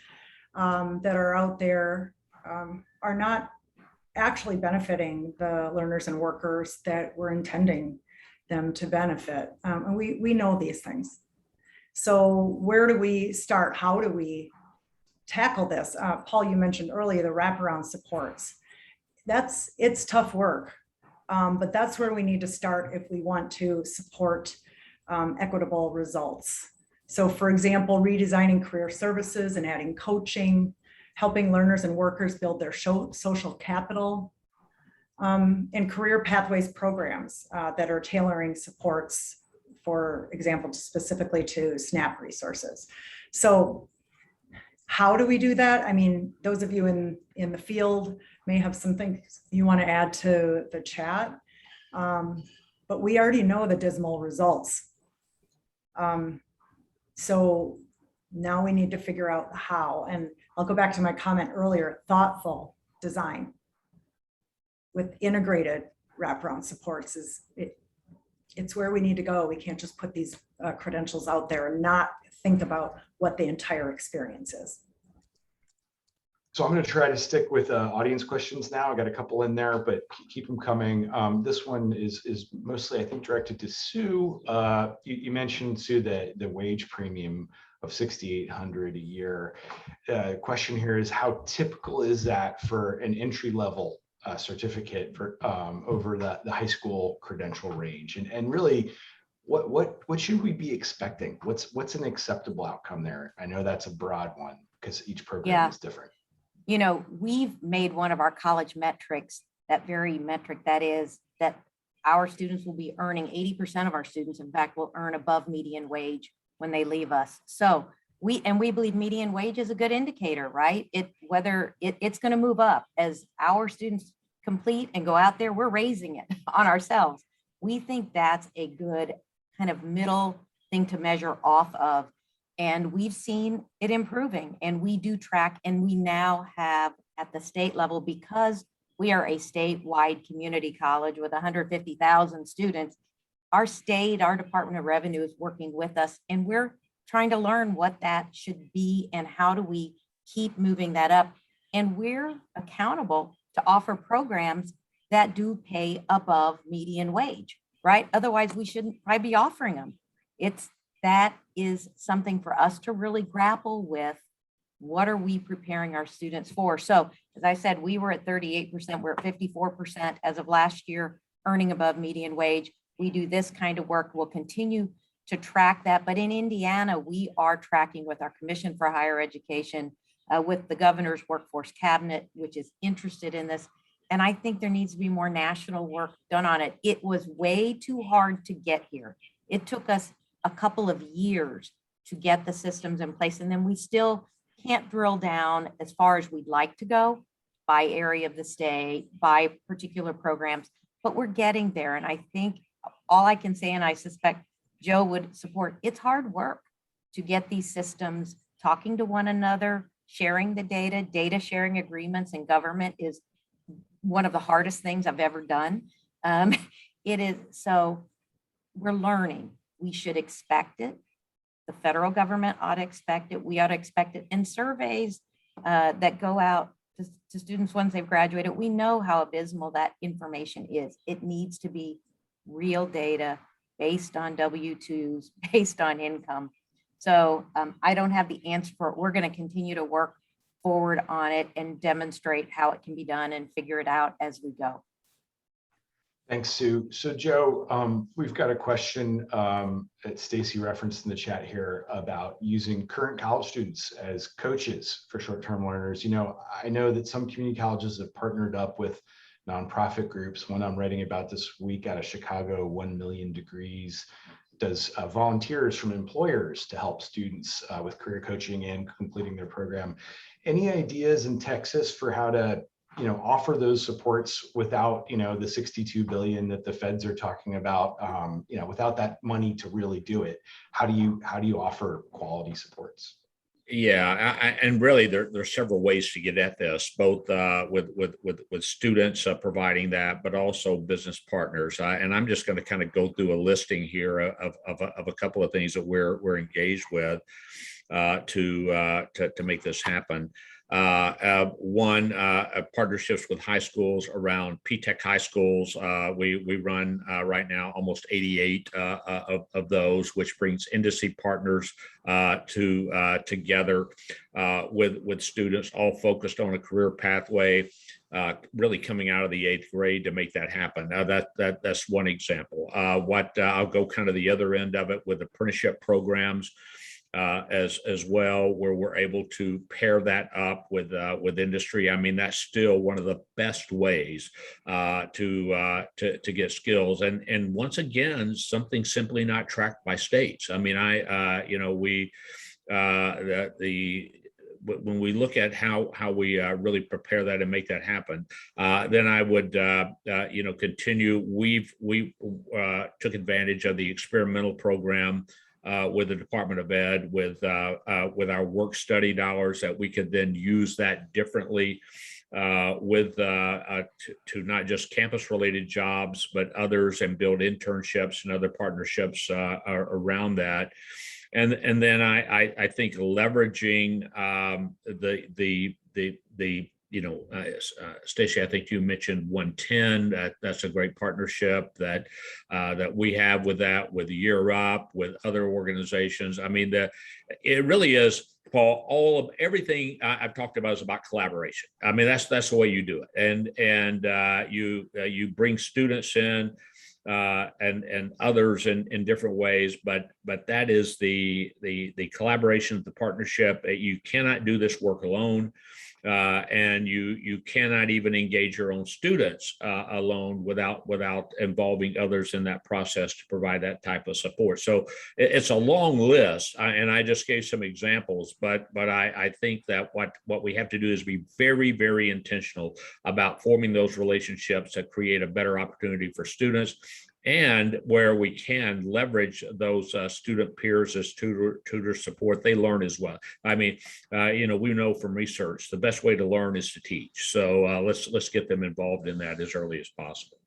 that are out there are not actually benefiting the learners and workers that we're intending them to benefit. And we know these things. So where do we start? How do we tackle this? Paul, you mentioned earlier the wraparound supports. It's tough work, but that's where we need to start if we want to support equitable results. So for example, redesigning career services and adding coaching, helping learners and workers build their social capital, and career pathways programs that are tailoring supports, for example, specifically to SNAP resources. So how do we do that? I mean, those of you in the field may have some things you want to add to the chat, but we already know the dismal results. So now we need to figure out how, and I'll go back to my comment earlier, thoughtful design with integrated wraparound supports it's where we need to go. We can't just put these credentials out there and not think about what the entire experience is. So I'm going to try to stick with audience questions now. I got a couple in there, but keep them coming. This one is mostly, I think, directed to Sue. You mentioned, Sue, the wage premium of $6,800 a year. Question here is, how typical is that for an entry level certificate for over the high school credential range? And really, what should we be expecting? What's an acceptable outcome there? I know that's a broad one because each program is different. You know, we've made one of our college metrics, that very metric, that is that our students will be earning, 80% of our students, in fact, will earn above median wage when they leave us. So we believe median wage is a good indicator, right? It's going to move up as our students complete and go out there, we're raising it on ourselves. We think that's a good kind of middle thing to measure off of. And we've seen it improving, and we do track, and we now have at the state level, because we are a statewide community college with 150,000 students, our Department of Revenue is working with us, and we're trying to learn what that should be and how do we keep moving that up. And we're accountable to offer programs that do pay above median wage, right? Otherwise, we shouldn't probably be offering them. That is something for us to really grapple with. What are we preparing our students for? So as I said, we were at 38%, we're at 54% as of last year, earning above median wage. We do this kind of work. We'll continue to track that. But in Indiana, we are tracking with our Commission for Higher Education, with the governor's workforce cabinet, which is interested in this. And I think there needs to be more national work done on it. It was way too hard to get here. It took us a couple of years to get the systems in place. And then we still can't drill down as far as we'd like to go by area of the state, by particular programs, but we're getting there. And I think all I can say, and I suspect Joe would support, it's hard work to get these systems talking to one another, sharing the data. Data sharing agreements in government is one of the hardest things I've ever done. It is, so we're learning. We should expect it. The federal government ought to expect it. We ought to expect it. And surveys that go out to students once they've graduated, we know how abysmal that information is. It needs to be real data based on W-2s, based on income. So I don't have the answer for it. We're going to continue to work forward on it and demonstrate how it can be done and figure it out as we go. Thanks, Sue. So Joe, we've got a question that Stacy referenced in the chat here about using current college students as coaches for short-term learners. You know, I know that some community colleges have partnered up with nonprofit groups. One I'm writing about this week out of Chicago, 1 Million Degrees, does volunteers from employers to help students with career coaching and completing their program. Any ideas in Texas for how to, you know, offer those supports without, you know, the 62 billion that the feds are talking about, you know, without that money to really do it? How do you offer quality supports? Yeah, and really there's several ways to get at this, both with students providing that, but also business partners. And I'm just going to kind of go through a listing here of a couple of things that we're engaged with to make this happen. One, partnerships with high schools around P-Tech high schools. We run right now almost 88 of those, which brings industry partners together with students, all focused on a career pathway, really coming out of the 8th grade to make that happen. Now that's one example. I'll go kind of the other end of it with apprenticeship programs. As well, where we're able to pair that up with industry. I mean, that's still one of the best ways to get skills. And once again, something simply not tracked by states. I mean, when we look at how we really prepare that and make that happen, then I would continue. We took advantage of the experimental program with the Department of Ed, with our work study dollars, that we could then use that differently to not just campus related jobs, but others, and build internships and other partnerships around that. And then I think leveraging Stacy, I think you mentioned 110. That's a great partnership that we have with Year Up, with other organizations. I mean, it really is, Paul. All of everything I've talked about is about collaboration. I mean, that's the way you do it, and you bring students in. And others in different ways, but that is the collaboration, the partnership. You cannot do this work alone, and you cannot even engage your own students alone without involving others in that process to provide that type of support. So it's a long list, and I just gave some examples, but I think that what we have to do is be very, very intentional about forming those relationships that create a better opportunity for students, and where we can leverage those student peers as tutor support. They learn as well. I mean, we know from research the best way to learn is to teach. So let's get them involved in that as early as possible.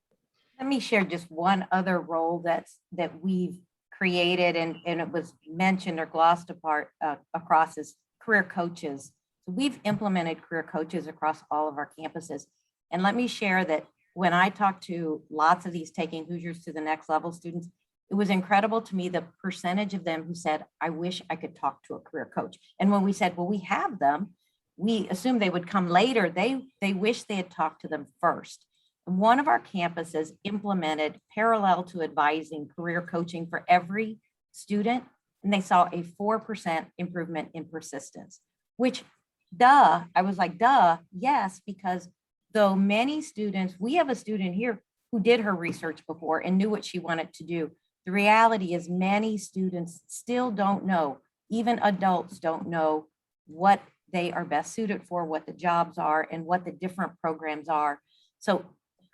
Let me share just one other role that we've created, and it was mentioned or glossed across as career coaches. So we've implemented career coaches across all of our campuses. And let me share that when I talked to lots of these Taking Hoosiers to the Next Level students, it was incredible to me the percentage of them who said, I wish I could talk to a career coach. And when we said, well, we have them, we assumed they would come later. They wish they had talked to them first. One of our campuses implemented, parallel to advising, career coaching for every student, and they saw a 4% improvement in persistence, which I was like, yes, because though many students, we have a student here who did her research before and knew what she wanted to do. The reality is many students still don't know, even adults don't know what they are best suited for, what the jobs are, and what the different programs are. So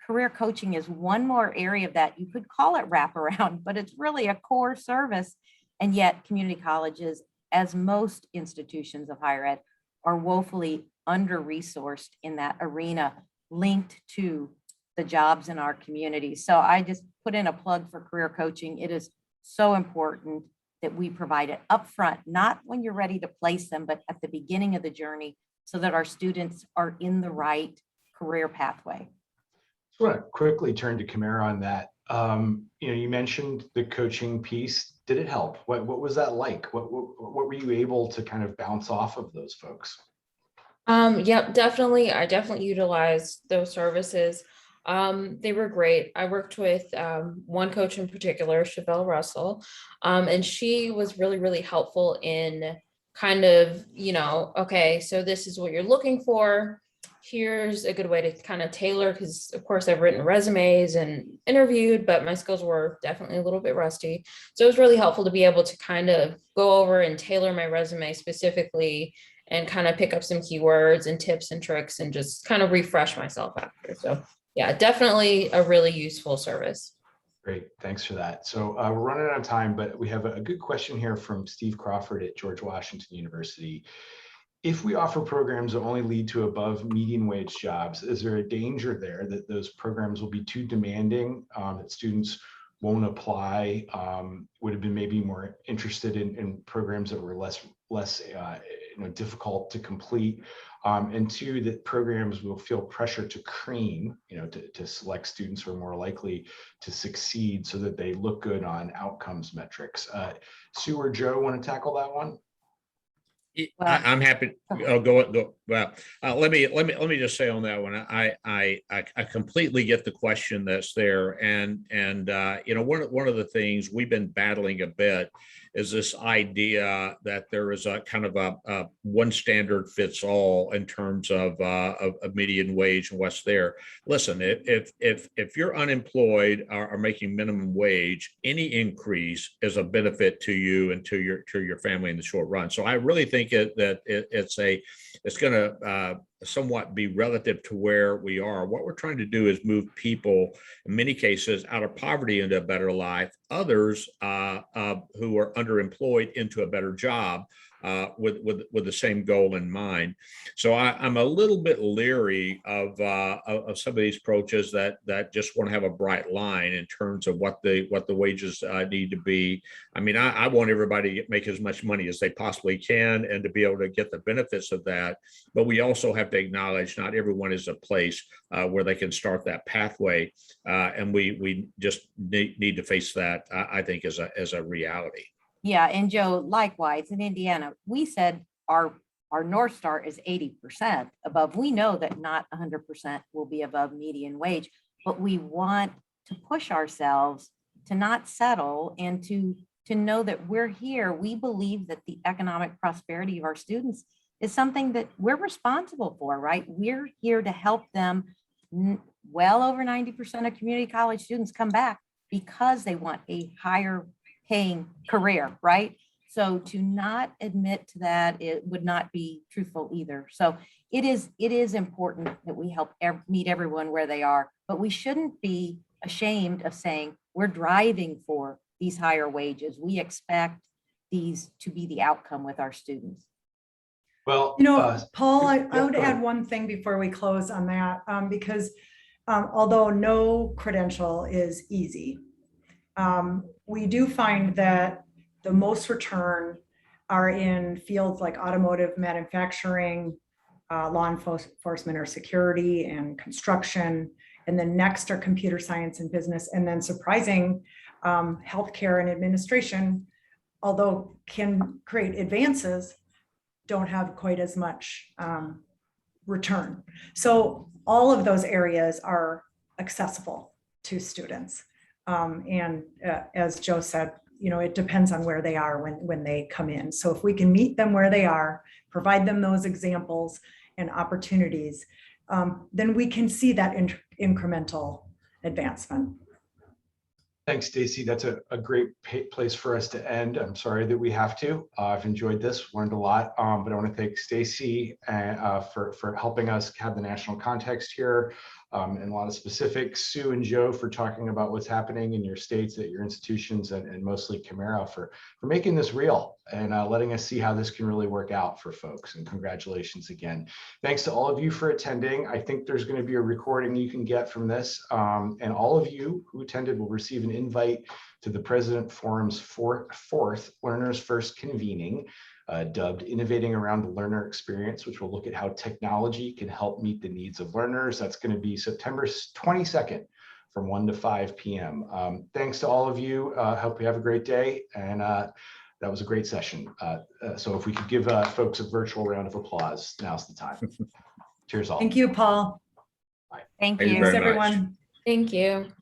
career coaching is one more area of that. You could call it wraparound, but it's really a core service. And yet community colleges, as most institutions of higher ed, are woefully under-resourced in that arena linked to the jobs in our community. So I just put in a plug for career coaching. It is so important that we provide it upfront, not when you're ready to place them, but at the beginning of the journey, so that our students are in the right career pathway. I want to quickly turn to Kamara on that. You mentioned the coaching piece. Did it help? What was that like? What were you able to kind of bounce off of those folks? Yep, definitely. I definitely utilized those services. They were great. I worked with one coach in particular, Chevelle Russell, and she was really, really helpful in kind of, okay, so this is what you're looking for. Here's a good way to kind of tailor, because of course I've written resumes and interviewed, but my skills were definitely a little bit rusty. So it was really helpful to be able to kind of go over and tailor my resume specifically and kind of pick up some keywords and tips and tricks and just kind of refresh myself after. So yeah, definitely a really useful service. Great, thanks for that. So we're running out of time, but we have a good question here from Steve Crawford at George Washington University. If we offer programs that only lead to above median wage jobs, is there a danger there that those programs will be too demanding, that students won't apply, would have been maybe more interested in programs that were less difficult to complete, and two, that programs will feel pressure to cream, to select students who are more likely to succeed so that they look good on outcomes metrics. Sue or Joe want to tackle that one? I'm happy. Go. Well, let me just say on that one. I completely get the question that's there, and one of the things we've been battling a bit is this idea that there is a kind of a one standard fits all in terms of median wage and what's there. Listen, if you're unemployed or making minimum wage, any increase is a benefit to you and to your family in the short run. So I really think it's going to somewhat be relative to where we are. What we're trying to do is move people, in many cases, out of poverty into a better life. Others who are underemployed into a better job with the same goal in mind. So I'm a little bit leery of some of these approaches that just want to have a bright line in terms of what the wages need to be. I mean, I want everybody to make as much money as they possibly can and to be able to get the benefits of that. But we also have to acknowledge not everyone is a place where they can start that pathway, and we just need to face that. I think as a reality. Yeah, and Joe, likewise, in Indiana, we said our North Star is 80% above. We know that not 100% will be above median wage, but we want to push ourselves to not settle and to know that we're here. We believe that the economic prosperity of our students is something that we're responsible for, right? We're here to help them. Well over 90% of community college students come back because they want a higher paying career, right? So to not admit to that, it would not be truthful either. So it is important that we help meet everyone where they are, but we shouldn't be ashamed of saying we're driving for these higher wages. We expect these to be the outcome with our students. Well, Paul, I would add one thing before we close on that, because although no credential is easy, we do find that the most return are in fields like automotive manufacturing, law enforcement or security, and construction. And then next are computer science and business. And then surprising, healthcare and administration, although can create advances, don't have quite as much return. So all of those areas are accessible to students. And as Joe said, it depends on where they are when they come in. So if we can meet them where they are, provide them those examples and opportunities, then we can see that incremental advancement. Thanks, Stacy. That's a great place for us to end. I'm sorry that we have to. I've enjoyed this, learned a lot, but I want to thank Stacy for helping us have the national context here and a lot of specifics. Sue and Joe for talking about what's happening in your states, at your institutions, and mostly Camara for making this real and letting us see how this can really work out for folks. And congratulations again. Thanks to all of you for attending. I think there's going to be a recording you can get from this, and all of you who attended will receive an invite to the President Forum's fourth Learners First convening, dubbed Innovating Around the Learner Experience, which will look at how technology can help meet the needs of learners. That's going to be September 22nd from 1 to 5 p.m. Thanks to all of you. Hope you have a great day. And that was a great session. So if we could give folks a virtual round of applause, now's the time. Cheers all. Thank you, Paul. Thank Thank you you. very Thanks, much. everyone. Thank you.